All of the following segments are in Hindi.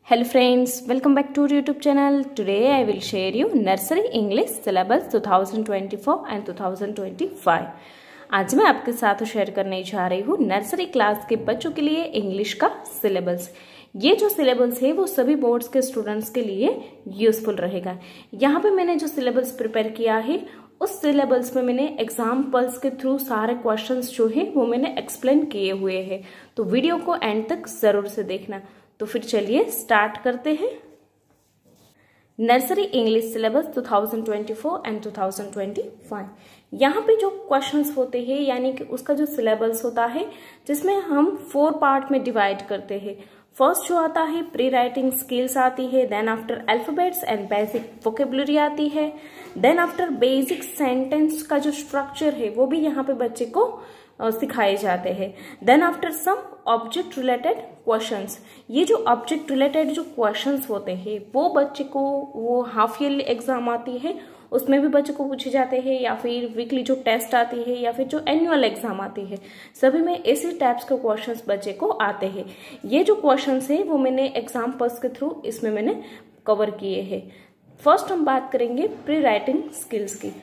Hello friends, welcome back to our YouTube channel. Today I will share you Nursery English Syllabus 2024 and 2025. आज मैं आपके साथ शेयर करने जा रही हूँ नर्सरी क्लास के बच्चों के लिए इंग्लिश का सिलेबस। ये जो सिलेबस है वो सभी बोर्ड्स के स्टूडेंट्स के लिए यूजफुल रहेगा। यहाँ पे मैंने जो सिलेबस प्रिपेयर किया है उस सिलेबस में मैंने एग्जाम्पल्स के थ्रू सारे क्वेश्चंस जो है वो मैंने एक्सप्लेन किए हुए हैं, तो वीडियो को एंड तक जरूर से देखना। तो फिर चलिए स्टार्ट करते हैं। Nursery English syllabus 2024 and 2025। यहाँ पे जो क्वेश्चंस होते हैं यानी कि उसका जो सिलेबस होता है जिसमें हम 4 पार्ट में डिवाइड करते हैं। फर्स्ट जो आता है प्री राइटिंग स्किल्स आती है, then after alphabets and basic vocabulary आती है, देन आफ्टर बेसिक सेंटेंस का जो स्ट्रक्चर है वो भी यहाँ पे बच्चे को सिखाए जाते हैं। Then after some object related questions. ये जो ऑब्जेक्ट रिलेटेड जो क्वेश्चंस होते हैं वो बच्चे को वो हाफ ईयरली एग्जाम आती है उसमें भी बच्चे को पूछे जाते हैं, या फिर वीकली जो टेस्ट आती है या फिर जो एनुअल एग्जाम आती है सभी में इसी टाइप्स के क्वेश्चंस बच्चे को आते हैं। ये जो क्वेश्चंस है वो मैंने एग्जाम्पल्स के थ्रू इसमें मैंने कवर किए हैं। फर्स्ट हम बात करेंगे प्री राइटिंग स्किल्स की।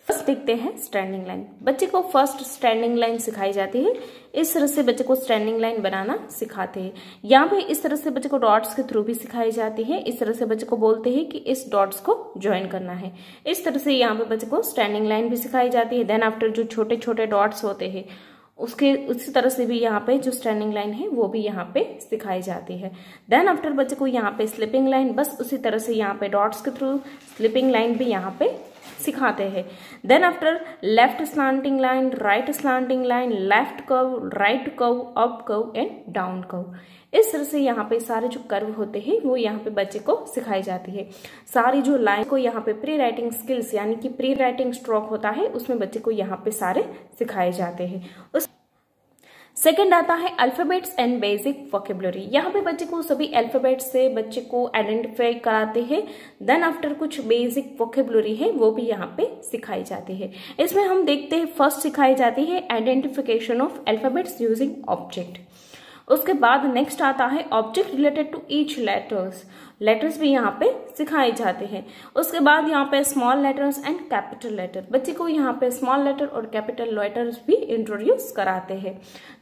फर्स्ट देखते हैं स्टैंडिंग लाइन। बच्चे को फर्स्ट स्टैंडिंग लाइन सिखाई जाती है। इस तरह से बच्चे को स्टैंडिंग लाइन बनाना सिखाते हैं। यहाँ पे इस तरह से बच्चे को डॉट्स के थ्रू भी सिखाई जाती है। इस तरह से बच्चे को बोलते हैं कि इस डॉट्स को ज्वाइन करना है। इस तरह से यहाँ पे बच्चे को स्टैंडिंग लाइन भी सिखाई जाती है। देन आफ्टर जो छोटे छोटे डॉट्स होते हैं उसके उसी तरह से भी यहाँ पे जो स्टैंडिंग लाइन है वो भी यहाँ पे सिखाई जाती है। देन आफ्टर बच्चे को यहाँ पे स्लिपिंग लाइन, बस उसी तरह से यहाँ पे डॉट्स के थ्रू स्लिपिंग लाइन भी यहाँ पे सिखाते हैं। Then after left slanting line, right slanting line, left curve, right curve, up curve and down curve. इस तरह से यहाँ पे सारे जो कर्व होते हैं वो यहाँ पे बच्चे को सिखाई जाती है। सारी जो लाइन को यहाँ पे प्री राइटिंग स्किल्स यानी कि प्री राइटिंग स्ट्रोक होता है उसमें बच्चे को यहाँ पे सारे सिखाए जाते हैं। उस सेकेंड आता है अल्फाबेट्स एंड बेसिक वोकेबुलरी। यहाँ पे बच्चे को सभी अल्फाबेट्स से बच्चे को आइडेंटिफाई कराते हैं। देन आफ्टर कुछ बेसिक वोकेबुलरी है वो भी यहाँ पे सिखाई जाती है। इसमें हम देखते हैं फर्स्ट सिखाई जाती है identification of alphabets using object. उसके बाद नेक्स्ट आता है object related to each letters भी यहाँ पे सिखाए जाते हैं। उसके बाद यहाँ पे small letters and capital letter, बच्चे को यहाँ पे स्मॉल लेटर और कैपिटल लेटर्स भी इंट्रोड्यूस कराते हैं।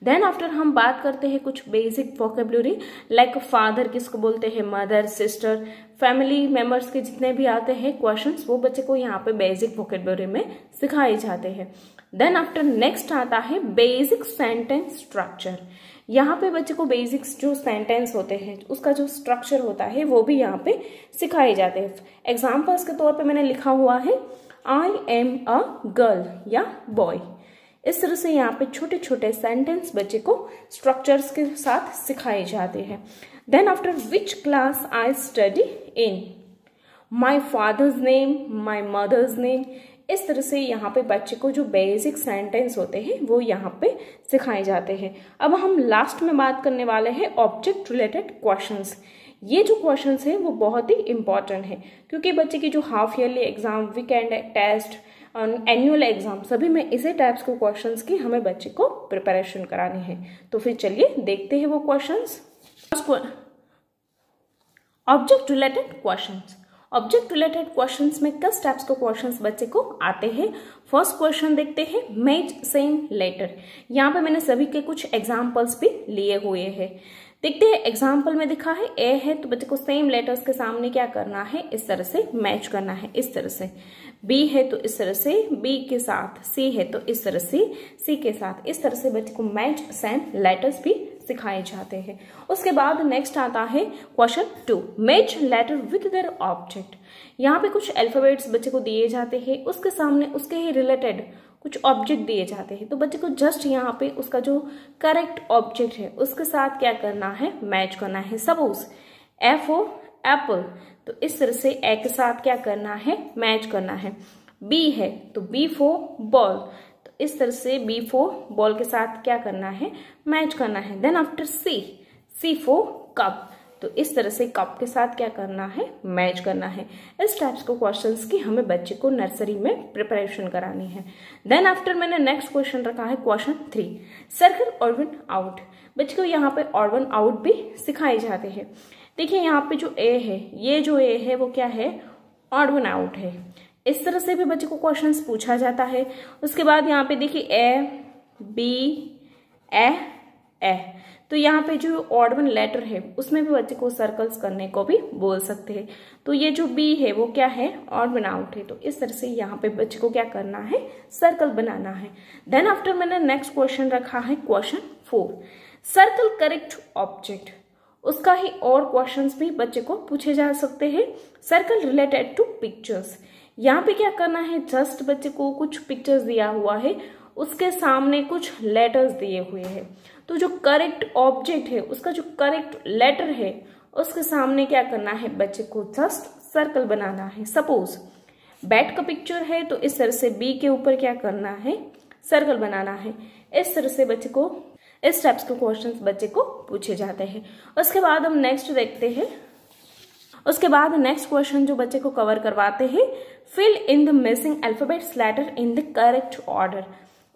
देन आफ्टर हम बात करते हैं कुछ बेसिक वोकेबुलरी लाइक फादर किसको बोलते हैं, मदर, सिस्टर, फैमिली मेंबर्स के जितने भी आते हैं क्वेश्चंस वो बच्चे को यहाँ पे बेसिक वोकेबुलरी में सिखाए जाते हैं। देन आफ्टर नेक्स्ट आता है बेसिक सेंटेंस स्ट्रक्चर। यहाँ पे बच्चे को बेसिक्स जो सेंटेंस होते हैं उसका जो स्ट्रक्चर होता है वो भी यहाँ पे सिखाए जाते हैं। एग्जाम्पल्स के तौर पे मैंने लिखा हुआ है आई एम अ गर्ल या बॉय। इस तरह से यहाँ पे छोटे छोटे सेंटेंस बच्चे को स्ट्रक्चर्स के साथ सिखाए जाते हैं। Then after which class I study in, my father's name, my mother's name. इस तरह से यहाँ पे बच्चे को जो बेसिक सेंटेंस होते हैं वो यहाँ पे सिखाए जाते हैं। अब हम लास्ट में बात करने वाले हैं ऑब्जेक्ट रिलेटेड क्वेश्चंस। ये जो क्वेश्चंस हैं वो बहुत ही इंपॉर्टेंट है क्योंकि बच्चे की जो half yearly exam, weekend test, annual exam सभी में इसी टाइप्स के क्वेश्चंस की हमें बच्चे को प्रिपरेशन करानी है। तो फिर चलिए देखते हैं वो questions. Object related questions. Object related questions में किस टाइप्स के क्वेश्चंस बच्चे को आते हैं। फर्स्ट क्वेश्चन देखते हैं मैच सेम लेटर। यहाँ पे मैंने सभी के कुछ एग्जाम्पल्स भी लिए हुए हैं। देखते हैं एग्जाम्पल में दिखा है ए है तो बच्चे को सेम लेटर्स के सामने क्या करना है, इस तरह से मैच करना है। इस तरह से बी है तो इस तरह से बी के साथ, सी है तो इस तरह से सी के साथ, इस तरह से बच्चे को मैच सेम लेटर्स भी सिखाए जाते हैं। उसके बाद नेक्स्ट आता है question 2 match letter with their object. यहाँ पे कुछ अल्फाबेट्स बच्चे को दिए जाते हैं, उसके सामने उसके ही रिलेटेड कुछ ऑब्जेक्ट दिए जाते हैं, तो बच्चे को जस्ट यहाँ पे उसका जो करेक्ट ऑब्जेक्ट है उसके साथ क्या करना है, मैच करना है। सपोज एफ हो एप्पल तो इस तरह से ए के साथ क्या करना है, मैच करना है। बी है तो बी फॉर बॉल, तो इस तरह से बी फॉर बॉल के साथ क्या करना है, मैच करना है। Then after C for cup, तो इस तरह से कप के साथ क्या करना है, मैच करना है। इस टाइप्स को क्वेश्चंस की हमें बच्चे को नर्सरी में प्रिपरेशन करानी है। देन आफ्टर मैंने नेक्स्ट क्वेश्चन रखा है क्वेश्चन 3 सर्कल ऑर्गन आउट। बच्चे को यहाँ पे ऑर्गन आउट भी सिखाए जाते हैं। देखिए यहाँ पे जो ए है, ये जो ए है वो क्या है, ऑड वन आउट है। इस तरह से भी बच्चे को क्वेश्चंस पूछा जाता है। उसके बाद यहाँ पे देखिए ए बी ए, तो यहाँ पे जो ऑड वन लेटर है उसमें भी बच्चे को सर्कल्स करने को भी बोल सकते हैं। तो ये जो बी है वो क्या है, ऑड वन आउट है। तो इस तरह से यहाँ पे बच्चे को क्या करना है, सर्कल बनाना है। देन आफ्टर मैंने नेक्स्ट क्वेश्चन रखा है क्वेश्चन 4, सर्कल करेक्ट ऑब्जेक्ट। उसका ही और क्वेश्चंस भी बच्चे को पूछे जा सकते हैं। सर्कल रिलेटेड टू पिक्चर्स, यहाँ पे क्या करना है, जस्ट बच्चे को कुछ पिक्चर्स दिया हुआ है, उसके सामने कुछ लेटर्स दिए हुए हैं। तो जो करेक्ट ऑब्जेक्ट है उसका जो करेक्ट लेटर है उसके सामने क्या करना है, बच्चे को जस्ट सर्कल बनाना है। सपोज बैट का पिक्चर है तो इस तरह से बी के ऊपर क्या करना है, सर्कल बनाना है। इस तरह से बच्चे को इस टाइप्स के क्वेश्चंस बच्चे को पूछे जाते हैं। उसके बाद हम नेक्स्ट देखते हैं। उसके बाद नेक्स्ट क्वेश्चन जो बच्चे को कवर करवाते हैं, fill in the missing alphabets letter in the correct order.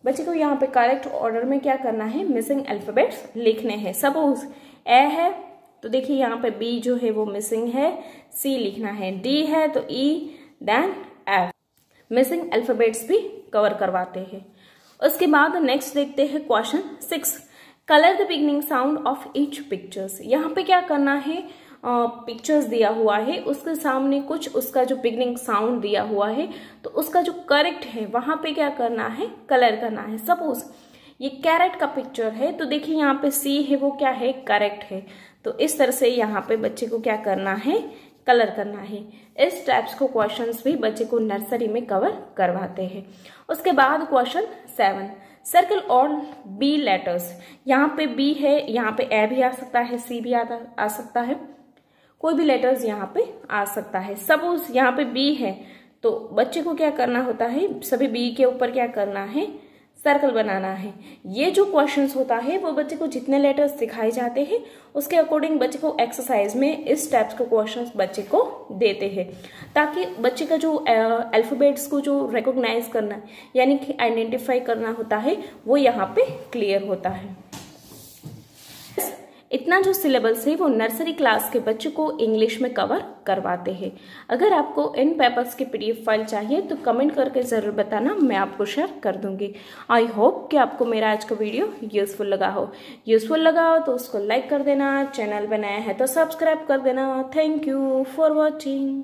बच्चे को यहाँ पे करेक्ट ऑर्डर में क्या करना है, मिसिंग अल्फाबेट्स लिखने हैं। सपोज ए है तो देखिए यहाँ पे बी जो है वो मिसिंग है, सी लिखना है, डी है तो ई, देन एफ। मिसिंग अल्फाबेट्स भी कवर करवाते हैं। उसके बाद नेक्स्ट देखते हैं question 6, colour the beginning sound of each pictures. यहाँ पे क्या करना है, पिक्चर्स दिया हुआ है, उसके सामने कुछ उसका जो बिगनिंग साउंड दिया हुआ है तो उसका जो करेक्ट है वहां पे क्या करना है, कलर करना है। सपोज ये कैरेट का पिक्चर है तो देखिए यहाँ पे सी है वो क्या है, करेक्ट है। तो इस तरह से यहाँ पे बच्चे को क्या करना है, कलर करना है। इस टाइप्स को क्वेश्चंस भी बच्चे को नर्सरी में कवर करवाते हैं। उसके बाद question 7, circle all B letters. यहाँ पे बी है, यहाँ पे ए भी आ सकता है, सी भी आ सकता है, कोई भी लेटर्स यहाँ पे आ सकता है। सपोज यहाँ पे बी है तो बच्चे को क्या करना होता है, सभी बी के ऊपर क्या करना है, सर्कल बनाना है। ये जो क्वेश्चंस होता है वो बच्चे को जितने लेटर्स दिखाए जाते हैं उसके अकॉर्डिंग बच्चे को एक्सरसाइज में इस टाइप्स के क्वेश्चंस बच्चे को देते हैं, ताकि बच्चे का जो अल्फाबेट्स को जो रिकॉग्नाइज करना यानी कि आइडेंटिफाई करना होता है वो यहाँ पे क्लियर होता है। इतना जो सिलेबस है वो नर्सरी क्लास के बच्चों को इंग्लिश में कवर करवाते हैं। अगर आपको इन पेपर्स की पीडीएफ फाइल चाहिए तो कमेंट करके ज़रूर बताना, मैं आपको शेयर कर दूंगी। आई होप कि आपको मेरा आज का वीडियो यूजफुल लगा हो। यूजफुल लगा हो तो उसको लाइक कर देना, चैनल बनाया है तो सब्सक्राइब कर देना। Thank you for watching.